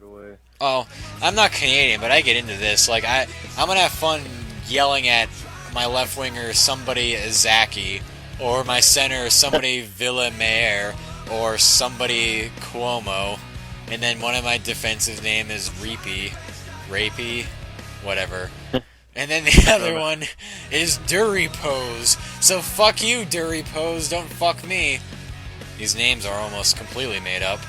right away. Oh, I'm not Canadian, but I get into this. Like, I'm gonna have fun yelling at my left winger, somebody Zaki, or my center, somebody Villamayer, or somebody Cuomo, and then one of my defensive name is Rapey, whatever. And then the other one is Duripose. So fuck you, Duripose, don't fuck me. These names are almost completely made up.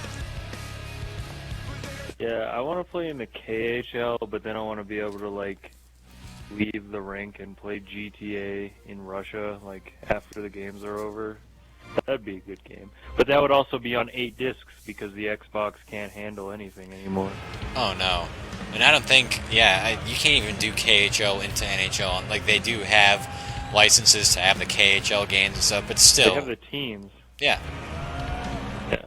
Yeah, I want to play in the KHL, but then I want to be able to, like, leave the rink and play GTA in Russia, like, after the games are over. That'd be a good game. But that would also be on 8 discs, because the Xbox can't handle anything anymore. Oh no. And I don't think, yeah, you can't even do KHL into NHL. Like, they do have licenses to have the KHL games and stuff, but still. They have the teams. Yeah. Yeah.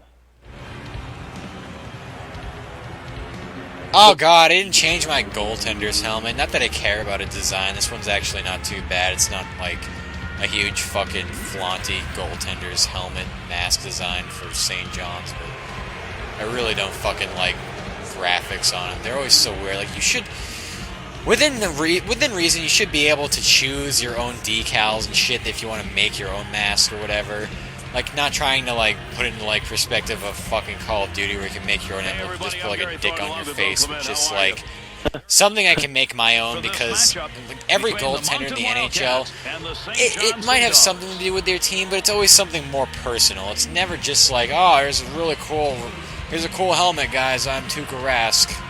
Oh god, I didn't change my goaltender's helmet. Not that I care about a design. This one's actually not too bad. It's not like a huge fucking flaunty goaltender's helmet mask design for St. John's, but I really don't fucking like graphics on them. They're always so weird. Like, you should, within reason, you should be able to choose your own decals and shit if you want to make your own mask or whatever. Like, not trying to, like, put it into, like, perspective of fucking Call of Duty where you can make your own and just put, like, a dick on your face, but just, like, something I can make my own, because like, every goaltender in the NHL, it might have something to do with their team, but it's always something more personal. It's never just like, oh, here's a cool helmet, guys, I'm Tuukka Rask.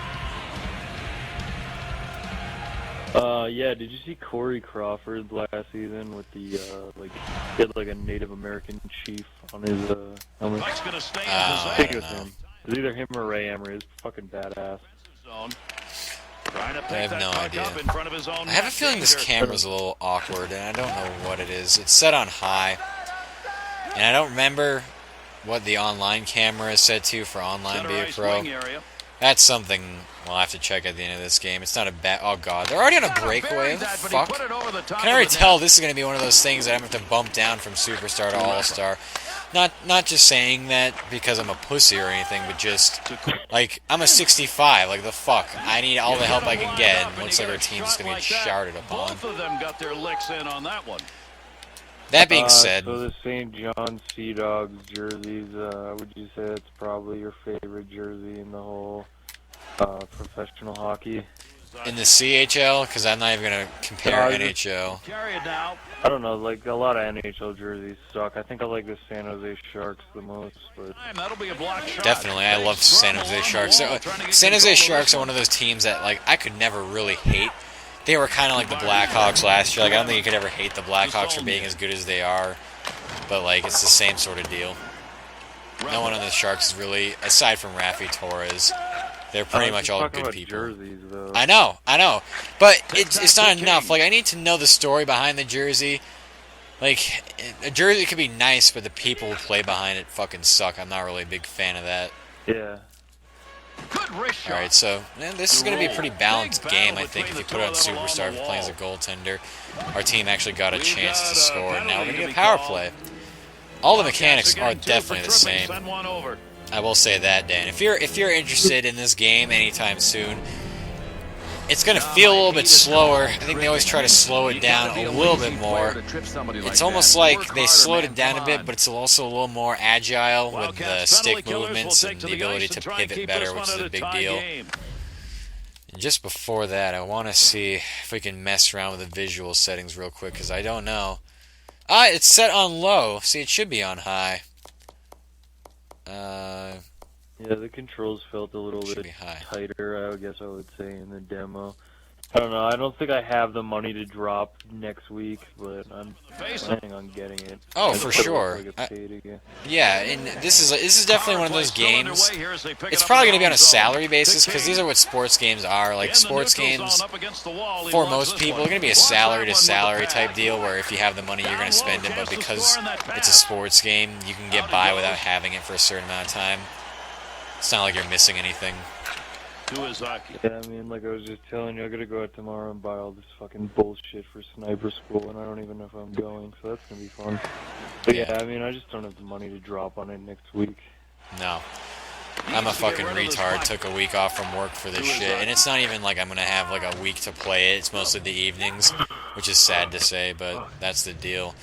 Yeah, did you see Corey Crawford last season with the, like, he had, like, a Native American chief on his, helmet? I think it was him. It was either him or Ray Emery. It's fucking badass. I have no idea. I have a feeling this camera's a little awkward, and I don't know what it is. It's set on high, and I don't remember what the online camera is set to for Online Be a Pro. That's something we'll have to check at the end of this game. It's not a bad... Oh, God. They're already on a breakaway? Fuck. Can I already tell this is going to be one of those things that I'm going to have to bump down from Superstar to All-Star. Not just saying that because I'm a pussy or anything, but just, like, I'm a 65. Like, the fuck. I need all the help I can get, and it looks like our team's going to get shouted upon. Both of them got their licks in on that one. That being said... So the St. John Sea Dogs jerseys, would you say it's probably your favorite jersey in the whole professional hockey? In the CHL? Because I'm not even going to compare NHL. I don't know, like, a lot of NHL jerseys suck. I think I like the San Jose Sharks the most, but... Definitely, I love San Jose Sharks. San Jose Sharks are one of those teams that, like, I could never really hate. They were kind of like the Blackhawks last year. Like, I don't think you could ever hate the Blackhawks for being as good as they are. But, like, it's the same sort of deal. No one on the Sharks is really, aside from Rafi Torres, they're pretty much all good people. Jerseys, though. I know. But it's not enough. Like, I need to know the story behind the jersey. Like, a jersey could be nice, but the people who play behind it fucking suck. I'm not really a big fan of that. Yeah. Alright, so this is going to be a pretty balanced game, I think, if you put it on Superstar if you're playing as a goaltender. Our team actually got a chance to score, and now we're going to get a power play. All the mechanics are definitely the same. I will say that, Dan. If you're interested in this game anytime soon, it's going to feel a little bit slower. I think they always try to slow it down a little bit more. It's almost like they slowed it down a bit, but it's also a little more agile with the stick movements and the ability to pivot better, which is a big deal. And just before that, I want to see if we can mess around with the visual settings real quick, because I don't know. It's set on low. See, it should be on high. Yeah, the controls felt a little bit tighter, I guess I would say, in the demo. I don't know, I don't think I have the money to drop next week, but I'm planning on getting it. Oh, for sure. Yeah, and this is definitely one of those games. It's probably going to be on a salary basis, because these are what sports games are. Like, sports games, for most people, are going to be a salary-to-salary type deal, where if you have the money, you're going to spend it, but because it's a sports game, you can get by without having it for a certain amount of time. It's not like you're missing anything. Yeah, I mean, like I was just telling you, I gotta go out tomorrow and buy all this fucking bullshit for sniper school, and I don't even know if I'm going, so that's gonna be fun. But yeah, I mean, I just don't have the money to drop on it next week. No. I'm a fucking retard. Took a week off from work for this shit, and it's not even like I'm gonna have like a week to play it. It's mostly the evenings, which is sad to say, but that's the deal.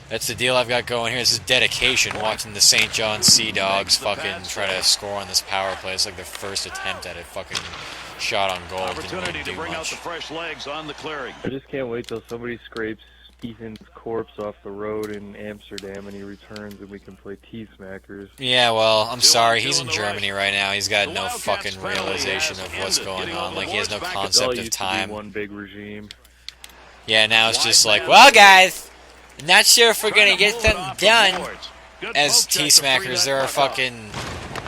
That's the deal I've got going here. This is dedication, watching the St. John's Sea Dogs fucking try to score on this power play. It's like their first attempt at a fucking shot on goal. Didn't really do much. I just can't wait till somebody scrapes Ethan's corpse off the road in Amsterdam and he returns and we can play T-Smackers. Yeah, well, I'm sorry. He's in Germany right now. He's got no fucking realization of what's going on. Like, he has no concept of time. One big regime. Yeah, now it's just like, well, guys, not sure if we're gonna get something done. As T-Smackers, there are fucking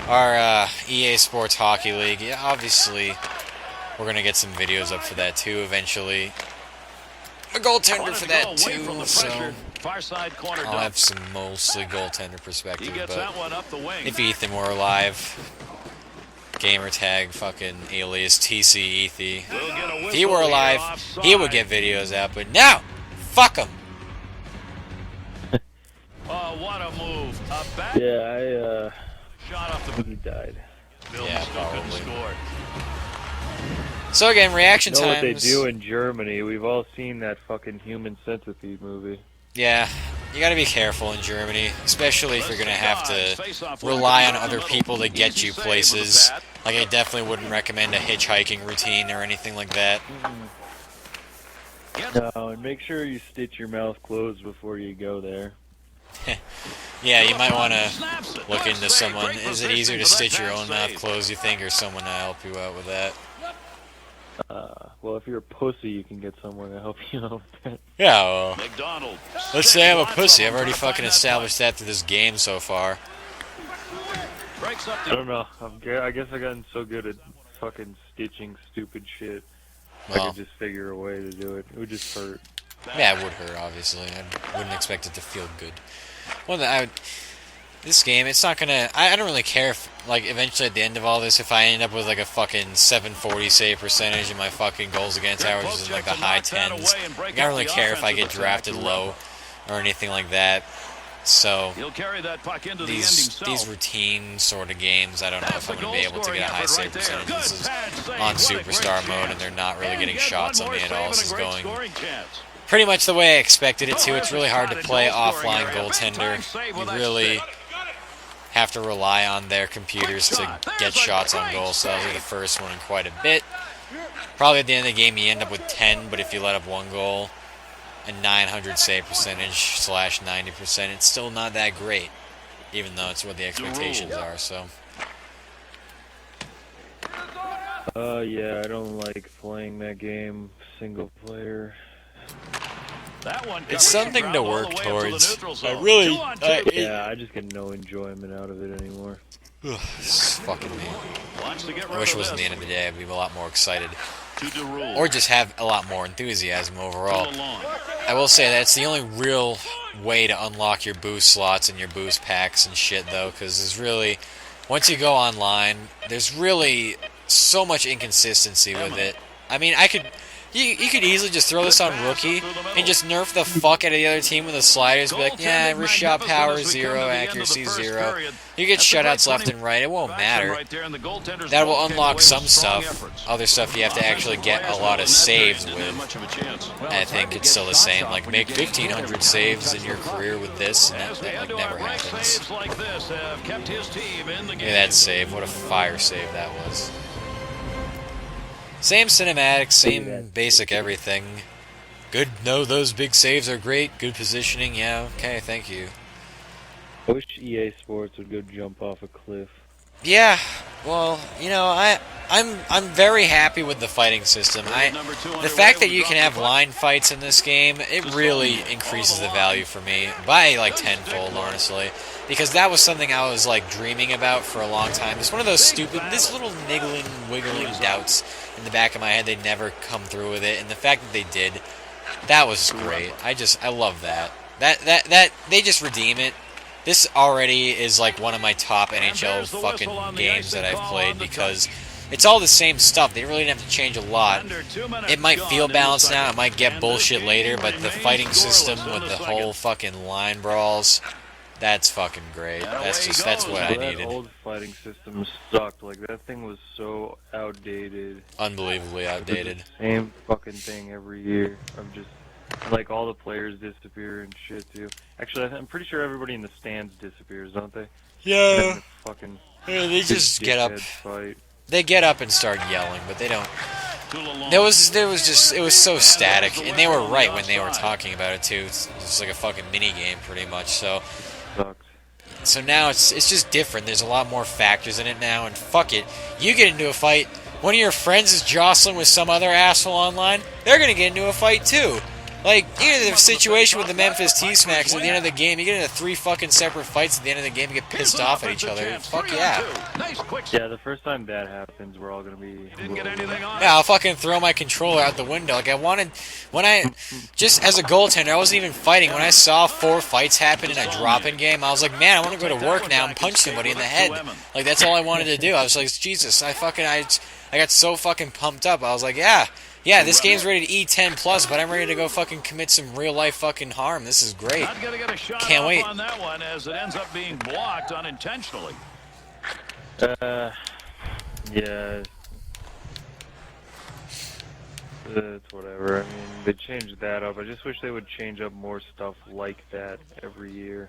our EA Sports Hockey League. Yeah, obviously, we're gonna get some videos up for that too eventually. A goaltender for that too, so I'll have some mostly goaltender perspective. But if Ethan were alive, gamertag fucking alias TC Ethy, if he were alive, he would get videos out. But no, fuck him. What a move! Yeah, I think he died. Yeah, probably. So again, reaction times. You know what they do in Germany? We've all seen that fucking Human Centipede movie. Yeah, you gotta be careful in Germany, especially if you're gonna have to rely on other people to get you places. Like, I definitely wouldn't recommend a hitchhiking routine or anything like that. No, and make sure you stitch your mouth closed before you go there. Yeah, you might want to look into someone. Is it easier to stitch your own mouth closed, you think, or someone to help you out with that? Well, if you're a pussy, you can get someone to help you out with that. Yeah, well, let's say I'm a pussy. I've already fucking established that through this game so far. I don't know. I guess I've gotten so good at fucking stitching stupid shit. Well, I could just figure a way to do it. It would just hurt. Yeah, it would hurt, obviously. I wouldn't expect it to feel good. Well, this game, it's not gonna... I don't really care if, like, eventually at the end of all this, if I end up with, like, a fucking 740 save percentage and my fucking goals against average is in, like, the high 10s. I don't really care if I get drafted low or anything like that. So, these routine sort of games, I don't know if I'm going to be able to get a high save percentage. This is on Superstar mode, and they're not really getting shots on me at all. This is going pretty much the way I expected it to. It's really hard to play offline goaltender. You really have to rely on their computers to get shots on goal, so that'll be the first one in quite a bit. Probably at the end of the game you end up with 10, but if you let up one goal and 900 save percentage / 90%, it's still not that great, even though it's what the expectations are, so. Yeah, I don't like playing that game single player. It's something to work towards. I just get no enjoyment out of it anymore. It's fucking me. I wish it wasn't the end of the day. I'd be a lot more excited. Or just have a lot more enthusiasm overall. I will say that's the only real way to unlock your boost slots and your boost packs and shit, though, because there's really... Once you go online, there's really so much inconsistency with it. I mean, You could easily just throw this on rookie and just nerf the fuck out of the other team with the sliders. Be like, yeah, wrist shot power 0, accuracy 0. You get shutouts left and right. It won't matter. That will unlock some stuff. Other stuff you have to actually get a lot of saves with. I think it's still the same. Like, make 1,500 saves in your career with this, and that like never happens. Look at that save. What a fire save that was. Same cinematics, same basic everything. Good, no, those big saves are great. Good positioning, yeah, okay, thank you. I wish EA Sports would go jump off a cliff. Yeah, well, you know, I'm very happy with the fighting system. The fact that you can have line fights in this game, it really increases the value for me by like tenfold, honestly. Because that was something I was like dreaming about for a long time. It's one of those this little niggling, wiggling doubts in the back of my head. They never come through with it, and the fact that they did, that was great. I love that. That they just redeem it. This already is like one of my top NHL fucking games that I've played because it's all the same stuff. They really didn't have to change a lot. It might feel balanced now. It might get bullshit later, but the fighting system with the whole fucking line brawls, That's fucking great. And That's away what goes. I That needed. old fighting system sucked. Like, that thing was so outdated. Unbelievably It was outdated. the same fucking thing every year. I'm just, like, all the players disappear and shit, too. Actually, I'm pretty sure everybody in the stands disappears, don't they? And then Yeah. the fucking Yeah, they just get up. dickheads fight. They get up and start yelling, but they don't. Tulalong. There was just, it was so static, and they were right when they were talking about it too. It's just like a fucking mini game, pretty much. Sucked. So now it's just different. There's a lot more factors in it now, and fuck it. You get into a fight, one of your friends is jostling with some other asshole online, they're gonna get into a fight too. Like, you get into the situation with the Memphis T-Smacks at the end of the game, you get into 3 fucking separate fights at the end of the game, you get pissed off at each other. Fuck yeah. Nice quick. Yeah, the first time that happens, we're all gonna be. Didn't get anything on. Yeah, I'll fucking throw my controller out the window. Like, just as a goaltender, I wasn't even fighting. When I saw 4 fights happen in a drop-in game, I was like, man, I want to go to work now and punch somebody in the head. Like, that's all I wanted to do. I was like, Jesus, I got so fucking pumped up. I was like, yeah, this game's rated E10 plus, but I'm ready to go fucking commit some real life fucking harm. This is great. Not gonna get a shot Can't off wait. on that one as it ends up being blocked unintentionally. Yeah. It's whatever. I mean, they changed that up. I just wish they would change up more stuff like that every year.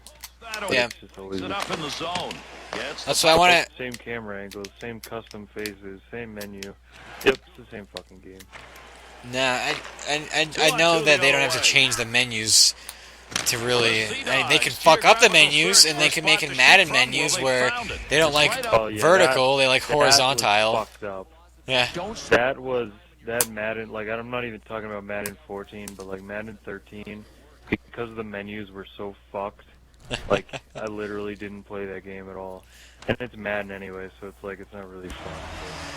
Yeah. It's just always It up in the zone. Gets That's why I want to. same camera angles, same custom faces, same menu. Yep, it's the same fucking game. Nah, I know that they don't have to change the menus to really. They can fuck up the menus, and they can make it Madden menus where they don't like Oh, yeah, vertical, they like that was horizontal. fucked up. Yeah. That Madden, like, I'm not even talking about Madden 14, but like Madden 13, because the menus were so fucked. Like, I literally didn't play that game at all. And it's Madden anyway, so it's like, it's not really fun.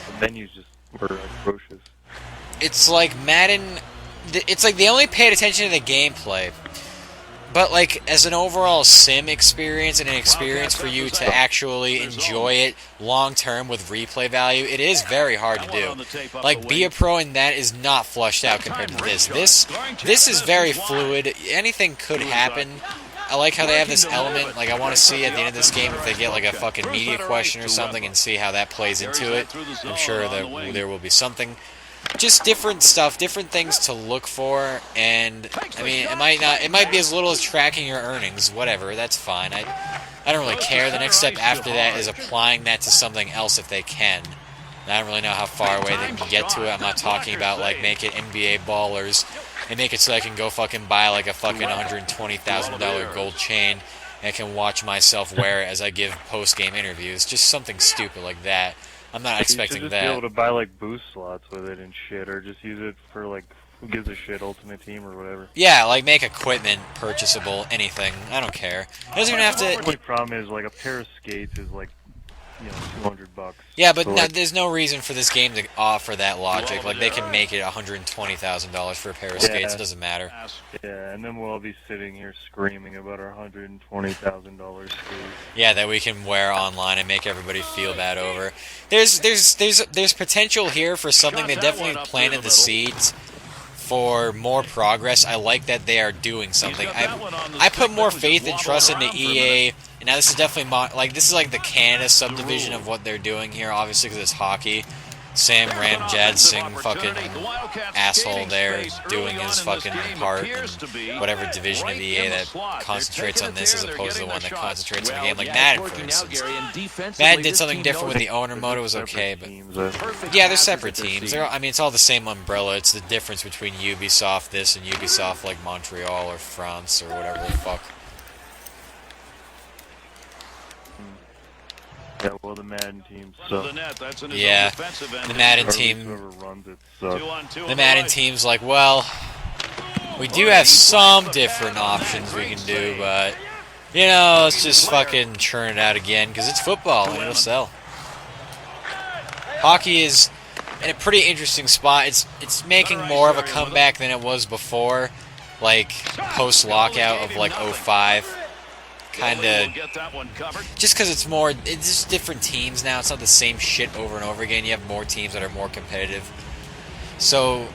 But the menus just were atrocious. It's like Madden. It's like they only paid attention to the gameplay, but like as an overall sim experience and an experience for you to actually enjoy it long term with replay value, it is very hard to do. Like, be a pro in that is not flushed out compared to this. This is very fluid. Anything could happen. I like how they have this element. Like, I want to see at the end of this game if they get like a fucking media question or something and see how that plays into it. I'm sure that there will be something. Just different stuff, different things to look for, and I mean, it might be as little as tracking your earnings, whatever, that's fine. I don't really care. The next step after that is applying that to something else if they can. And I don't really know how far away they can get to it. I'm not talking about like make it NBA ballers and make it so I can go fucking buy like a fucking $120,000 gold chain and I can watch myself wear it as I give post-game interviews. Just something stupid like that. I'm not expecting you should just that. be able to buy like boost slots with it and shit, or just use it for like who gives a shit Ultimate Team or whatever. Yeah, like make equipment purchasable, anything. I don't care. It doesn't even have The to. only problem is like a pair of skates is like, you know, $200. Yeah, but So, no, like, there's no reason for this game to offer that logic. Like they can make it $120,000 for a pair of skates. It doesn't matter. yeah, and then we'll all be sitting here screaming about our $120,000 skates. Yeah, that we can wear online and make everybody feel bad over. There's potential here for something. They definitely planted the seeds for more progress. I like that they are doing something. I put more faith and trust into EA. And now this is definitely this is like the Canada subdivision of what they're doing here. Obviously, because it's hockey. Sam Ramjad Singh, fucking asshole there, doing his fucking part in whatever division of EA that concentrates on this as opposed to the one that concentrates on the game, like Madden, for instance. Madden did something different with the owner mode. It was okay, but yeah, they're separate teams. I mean, it's all the same umbrella. It's the difference between Ubisoft this and Ubisoft like Montreal or France or whatever the fuck. Yeah, well, the Madden team sucks. Yeah, the Madden team. Whoever runs it sucks. The Madden team's like, well, we do have some different options we can do, but you know, let's just fucking churn it out again because it's football and it'll sell. Hockey is in a pretty interesting spot. It's making more of a comeback than it was before, like post lockout of like 05. Kind of, just because it's just different teams now. It's not the same shit over and over again. You have more teams that are more competitive. So,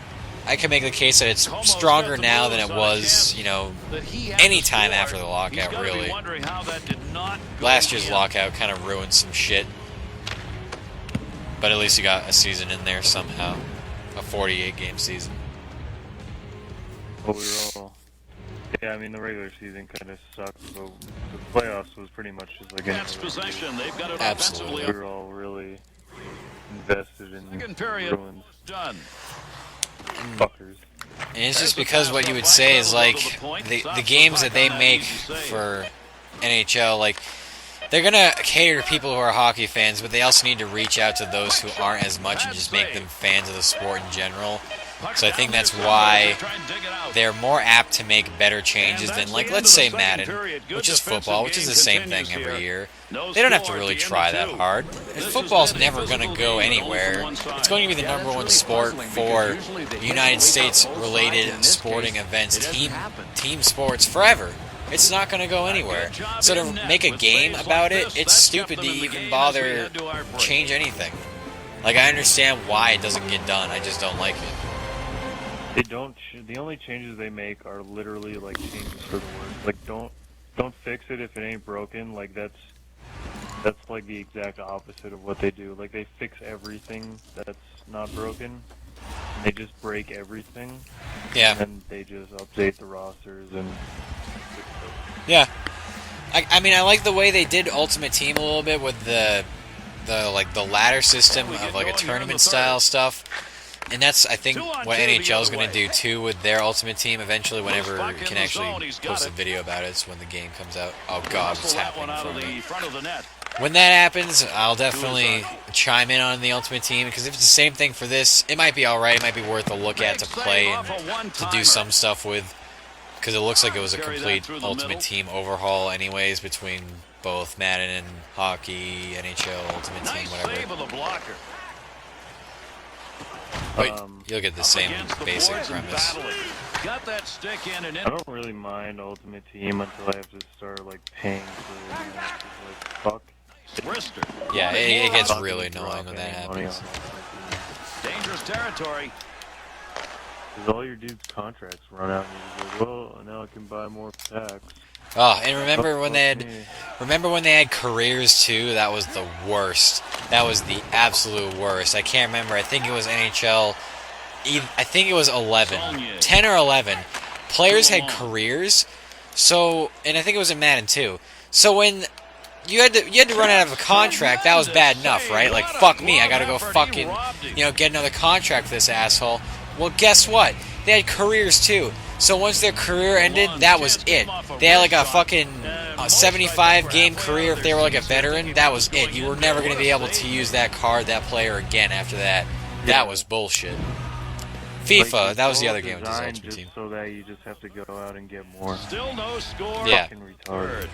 I can make the case that it's stronger now than it was, you know, any time after the lockout, really. Last year's lockout kind of ruined some shit. But at least you got a season in there somehow. A 48-game season. Well, we were all... Yeah, I mean, the regular season kind of sucked, so the playoffs was pretty much just like... Possession. They've got it Absolutely. We were all really invested in Bruins. Done. Fuckers. And it's just because what you would say is, like, the games that they make for NHL, like, they're going to cater to people who are hockey fans, but they also need to reach out to those who aren't as much and just make them fans of the sport in general. So I think that's why they're more apt to make better changes than, like, let's say Madden, which is football, which is the same thing every year. They don't have to really try that hard. Football's never going to go anywhere. It's going to be the #1 sport for United States-related sporting events, team sports, forever. It's not going to go anywhere. So to make a game about it, it's stupid to even bother change anything. Like, I understand why it doesn't get done, I just don't like it. They don't. The only changes they make are literally like changes for the worse. Like don't fix it if it ain't broken. Like that's like the exact opposite of what they do. Like they fix everything that's not broken. And they just break everything. Yeah. And then they just update the rosters and. Yeah. I mean, I like the way they did Ultimate Team a little bit with the ladder system of like a tournament style stuff. And that's, I think, what NHL is going to do, too, with their Ultimate Team eventually, whenever you can actually post a video about it. It's when the game comes out. Oh, God, what's happening for me? When that happens, I'll definitely chime in on the Ultimate Team, because if it's the same thing for this, it might be alright. It might be worth a look at to play and to do some stuff with, because it looks like it was a complete Ultimate Team overhaul anyways, between both Madden and Hockey, NHL, Ultimate Team, whatever. But you'll get the same basic premise. I don't really mind Ultimate Team until I have to start like paying for it. Like, fuck. Yeah, it gets really annoying when that happens. Dangerous territory. Because all your dudes' contracts run out, and you're like, well, now I can buy more packs. Oh, and remember when they had careers too? That was the worst. That was the absolute worst. I can't remember. I think it was NHL. I think it was 10 or 11. Players had careers. So, and I think it was in Madden too. So when you had to run out of a contract, that was bad enough, right? Like, fuck me, I gotta go fucking, get another contract for this asshole. Well, guess what? They had careers too. So once their career ended, that was it. They had like a fucking 75-game career if they were like a veteran. That was it. You were never going to be able to use that card, that player again after that. That was bullshit. FIFA, like, that was the other game with this Ultimate Team. So that you just have to go out and get more. Still no score. Yeah. Fucking retarded.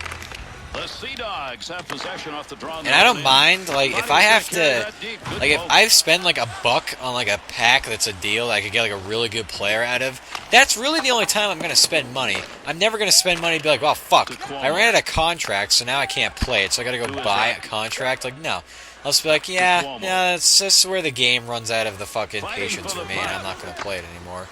The Sea Dogs have possession off the draw. And I don't mind, like, if I have to, like, if I spend, like, $1 on, like, a pack that's a deal that I could get, like, a really good player out of, that's really the only time I'm going to spend money. I'm never going to spend money and be like, oh, fuck, I ran out of contract, so now I can't play it, so I got to go buy a contract. Like, no. I'll just be like, yeah, that's just where the game runs out of the fucking patience for me, and I'm not going to play it anymore.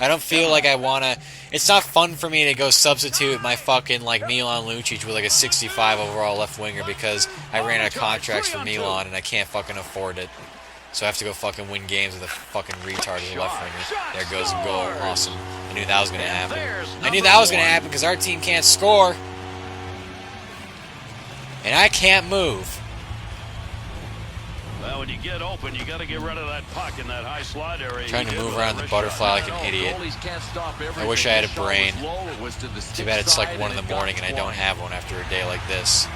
I don't feel like I want to... It's not fun for me to go substitute my fucking, like, Milan Lucic with, like, a 65 overall left winger because I ran out of contracts for Milan and I can't fucking afford it. So I have to go fucking win games with a fucking retard as a left winger. There goes a goal. Awesome. I knew that was going to happen. I knew that was going to happen because our team can't score. And I can't move. Well, when you get open, you got to get rid of that puck in that high slot area. Trying to move around the butterfly like an idiot. I wish I had a brain. Too bad it's like 1 in the morning and I don't have one after a day like this.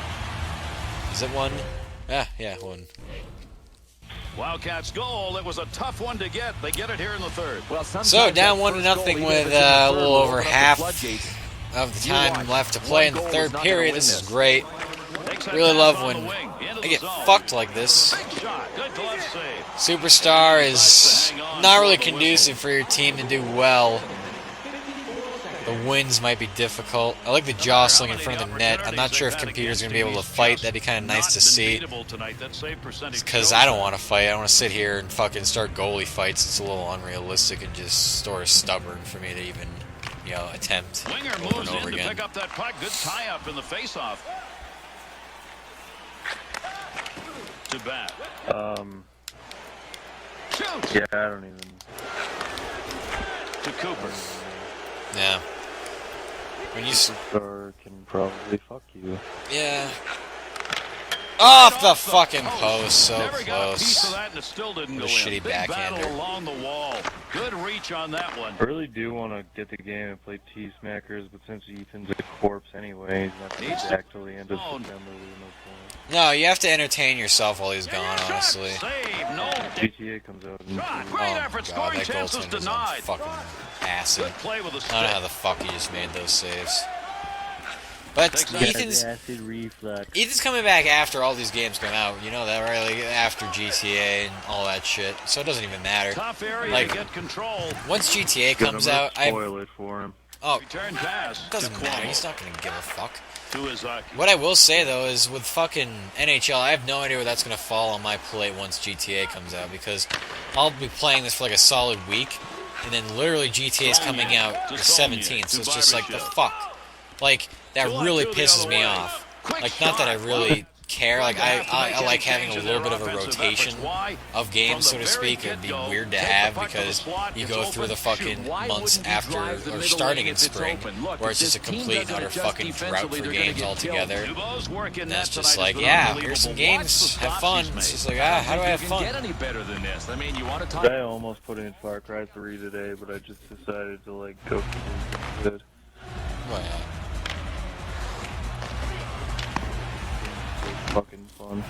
Is it 1? Yeah, 1. Wildcats goal. It was a tough one to get. They get it here in the third. So down 1-0 with a little over half of the time left to play in the third period. This is great. Really love when I get fucked like this. Superstar is not really conducive for your team to do well. The wins might be difficult. I like the jostling in front of the net. I'm not sure if computers are going to be able to fight. That'd be kind of nice to see. Because I don't want to fight. I don't want to sit here and fucking start goalie fights. It's a little unrealistic and just sort of stubborn for me to even, you know, attempt over and over again. Pick up that puck. Good tie-up in the face-off. To bat. Yeah, I don't even. To Cooper. Yeah. When you Superstar can probably fuck you. yeah. Off the fucking post, so Never got a piece of close. that and it still didn't What go a shitty in. Big backhander. battle along the wall. Good reach on that one. I really do want to get the game and play T-Smackers, but since Ethan's a corpse anyway, he's not going to be back till the end of Oh. September. There's no point. No, you have to entertain yourself while he's gone, Shot, honestly. save, no. GTA comes out in Shot. Oh Great my effort. god, Scoring that chances goaltender's denied. fucking acid. Good play with a stick. I don't know how the fuck he just made those saves. But Ethan's coming back after all these games come out. You know that, right? Like after GTA and all that shit. So it doesn't even matter. Tough area Like, to get control. once GTA Good, comes I'm gonna out, I spoil it for him. Return pass. it doesn't to matter. Cuomo. He's not gonna give a fuck. To Izaki. What I will say though is with fucking NHL, I have no idea where that's gonna fall on my plate once GTA comes out because I'll be playing this for like a solid week, and then literally GTA is coming out the 17th, so it's just like the fuck. Like that really pisses me off. Like not that I really care. Like I like having a little bit of a rotation of games, so to speak. It'd be weird to have because you go through the fucking months after or starting in spring, where it's just a complete and utter fucking drought for games altogether. And that's just like, yeah, here's some games, have fun. It's just like, how do I have fun? I almost put in Far Cry 3 today, but I just decided to like go for good. Well, yeah. Fucking fun.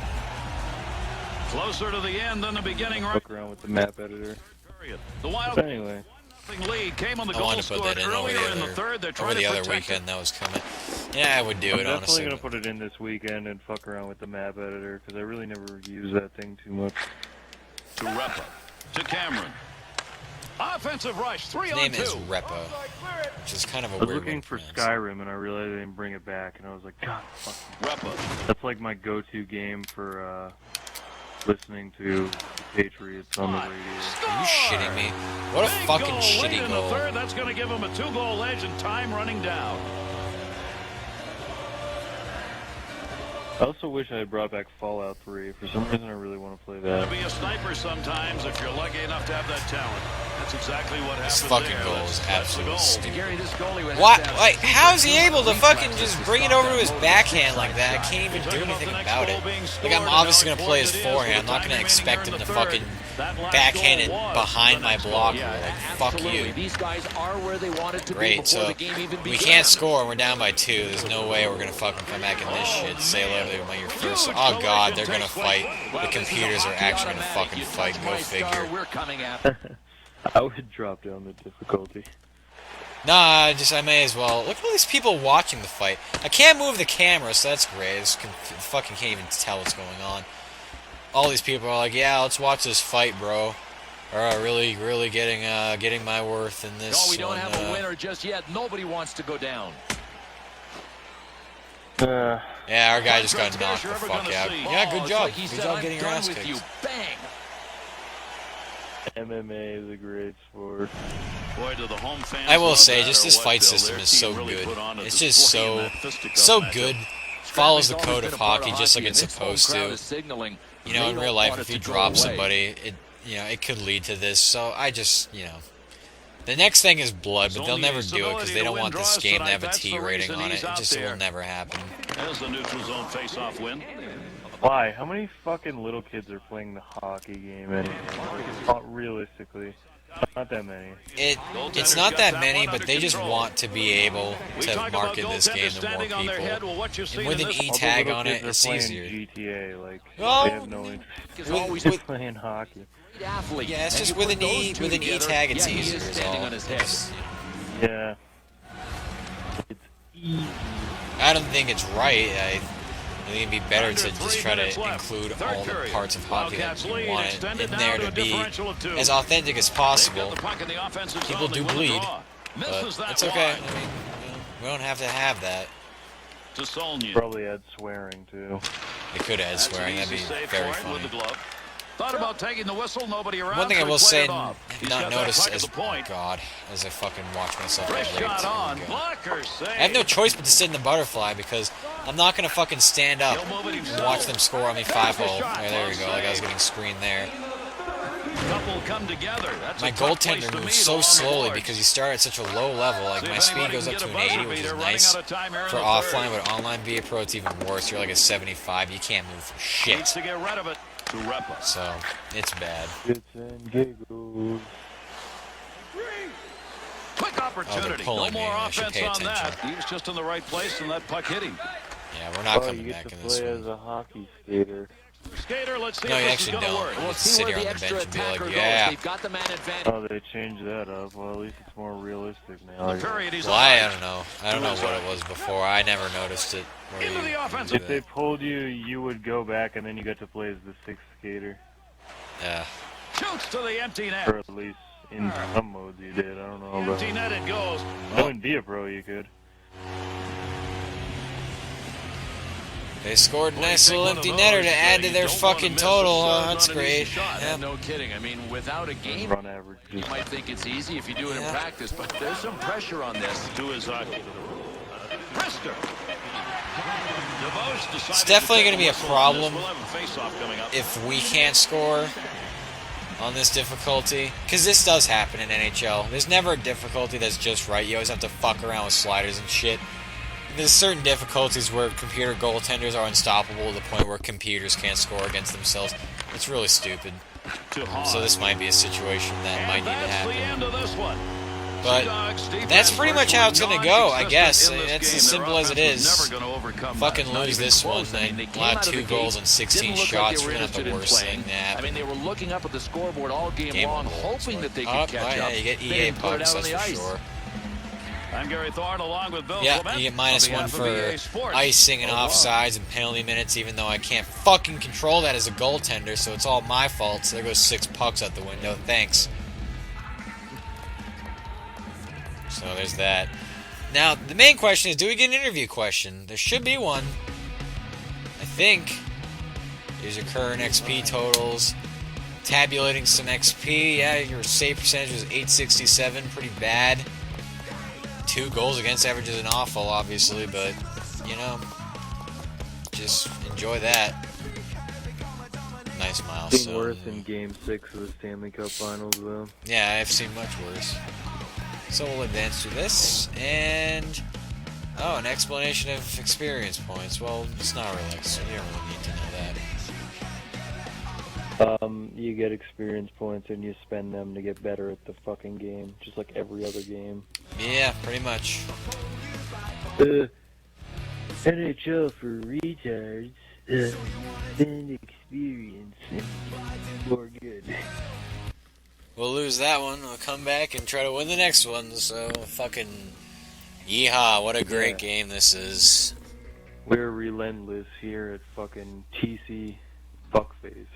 Closer to the end than the beginning. Right. Fuck around with the map editor. The Wild But anyway, lead came on the I goal wanted to put scored that in over earlier in the third. They're the trying to other protect it. weekend that was coming. Yeah, I would do I'm it, definitely honestly. gonna put it in this weekend and fuck around with the map editor because I really never use that thing too much. To Repa. To Cameron. Offensive rush. 3 His on name 2. is Repa, which is kind of a I was weird looking one to for pronounce. Skyrim and I realized they didn't bring it back, and I was like, God, fuck. Repa. That's like my go-to game for listening to the Patriots on the radio. Are you shitting me? What a Big fucking goal shitty late in the goal. third. That's going to give him a 2-goal edge and time running down. I also wish I had brought back Fallout 3. For some reason, I really want to play Gotta that. be a sniper sometimes if you're lucky enough to have that talent. That's exactly what This happened fucking there. goal is That's the absolutely goal. stupid. What? Like, how is he able to fucking just bring it over to his backhand like that? I can't even do anything about it. Like, I'm obviously gonna play his forehand. I'm not gonna expect him to fucking backhand it behind my blocker. Like, fuck you. These guys are where they wanted to be Great, before so the game even we began. can't score and we're down by 2. There's no way we're gonna fucking come back in this shit. Say hello to your first. Oh god, they're gonna fight. The computers are actually gonna fucking fight. Go figure. We're coming after. I would drop down the difficulty. Nah, I may as well. Look at all these people watching the fight. I can't move the camera, so that's great. I just fucking can't even tell what's going on. All these people are like, yeah, let's watch this fight, bro. Or really getting my worth in this No, we don't one. have a winner just yet. Nobody wants to go down. Yeah, our guy just got knocked the You're ever fuck gonna out. see. Yeah, Oh, good it's job. like he Good said, job "I'm getting your done ass with kicked. you." Bang. MMA is a great sport. Boy, do the home fans I will love say, that just or this what, fight Bill? system Their is so team really good. put on a It's just display in so that fisticuff so matchup. good. Follows the Scrapping's code always of been a part hockey just like hockey, it's and this home supposed crowd to. is signaling You know, they in don't real life, want if it you to go drop away. somebody, it could lead to this. So I just, the next thing is blood, but they'll never do it because they don't want this game to have a T rating on it. It just will never happen. There's the neutral zone face-off win. Why? How many fucking little kids are playing the hockey game anyway? Not realistically. Not that many. It's not that many, but they just want to be able We to talk market about this game goaltenders to standing on more their head. people. Well, what you see And with in an this- E All the tag little on kids it, are it's playing easier. GTA, like, Well, they have no interest Is always in playing hockey. great athlete. Yeah, it's And just you with put an E those two with an E together, tag, it's yeah, he easier. is Is standing all. on his head. Yeah. It's easy. I don't think it's right. I think it'd be better to just try to include all the parts of hockey that you want it in there to be as authentic as possible. People do bleed. Misses But that it's okay. wide. I mean, we don't have to have that. To Solnian. Probably add swearing too. They could add That's an swearing. That'd easy be save very for him with funny. the glove. Thought about taking the whistle, nobody around. One thing I so he will played say, it off. He's not got that notice puck at as the point. God, as I fucking watch myself Fresh get raped. shot on. Here we go. Blocker save. I have no choice but to sit in the butterfly because I'm not gonna fucking stand up He'll move it and himself. watch them score on me There's the 5-0. shot. There we go. Like I was Save. getting screened there. Couple come together. That's My a tough place goaltender to moves meet so along the slowly boards. because you start at such a low level. Like See my if speed anybody goes can up get to a an 80, buzzer which beater. is Running nice out of time here in for the offline, third. but online via pro it's even worse. You're like a 75. You can't move for shit. Needs to get rid of it. To Repa. So it's bad. Shits and giggles. Quick opportunity. No pulling me. more I should offense pay on attention. that. He was just in the right place and that puck hit him. Yeah, we're not Oh, coming you back get to in this play one. as a hockey skater. Skater, let's see No, if you this is actually going to don't. work. You We'll just see sit where here the on the extra bench and be like, attacker goes. yeah. They've got the man advantage. Oh, they changed that up. Well, at least it's more realistic now. The period he's Well, I on. don't know. I don't know what it was before. I never noticed it. Where Into you the do offensive. If they that. pulled you, you would go back and then you got to play as the sixth skater. Yeah. Shoots to the empty net. Or at least in some modes you did. I don't know. Empty net it goes. No, in Be a Pro you could. They scored a Boy, nice take little one of empty those, netter to add to you their don't wanna fucking miss total. a Oh, shot that's on an easy great. shot. Yep. And no kidding. I mean, without a game, Run average. you might think it's easy if you do it in Yeah. practice, but there's some pressure on this. To his hockey. Brister. DeVos decided It's definitely to going to be a take whistle on this. problem We'll have a face-off coming up. if we can't score on this difficulty. Because this does happen in NHL. There's never a difficulty that's just right. You always have to fuck around with sliders and shit. There's certain difficulties where computer goaltenders are unstoppable to the point where computers can't score against themselves. It's really stupid. To Hahn. So this might be a situation that And might need to that's the happen. end of this one. But Seahawks defense that's pretty much how it's going to go, I guess. non-existent in It's this as game. Their simple as it offense was is. never gonna overcome Fucking that. Not lose even this one. close. I mean, They they came allow out of 2 the goals gate, and 16 didn't look shots. like they We're were not the interested in worst playing. thing that I mean, they were looking up at the scoreboard all game, Game long, on the hoping that they could Oh, catch yeah, up. you get They EA didn't put it pucks, out on that's the for ice. sure. I'm Gary Thorne along with Bill Yeah, Clement you get minus on 1 behalf of for EA Sports. icing and Oh, wow. offsides and penalty minutes, even though I can't fucking control that as a goaltender, so it's all my fault. So there goes 6 pucks out the window. Thanks. So there's that. Now, the main question is, do we get an interview question? There should be one. I think. Here's your current XP totals. Tabulating some XP. Yeah, your save percentage was 867. Pretty bad. 2 goals against average isn't awful, obviously, but, you know, just enjoy that. Nice Seen milestone. worse in Game 6 of the Stanley Cup Finals, though. Yeah, I've seen much worse. So we'll advance through this, and... Oh, an explanation of experience points. Well, it's not really, so you don't really need to know that. You get experience points and you spend them to get better at the fucking game, just like every other game. Yeah, pretty much. NHL for retards. Spend experience. More good. We'll lose that one. We'll come back and try to win the next one. So, fucking... Yeehaw, what a great game this is. We're relentless here at fucking TC Fuckface.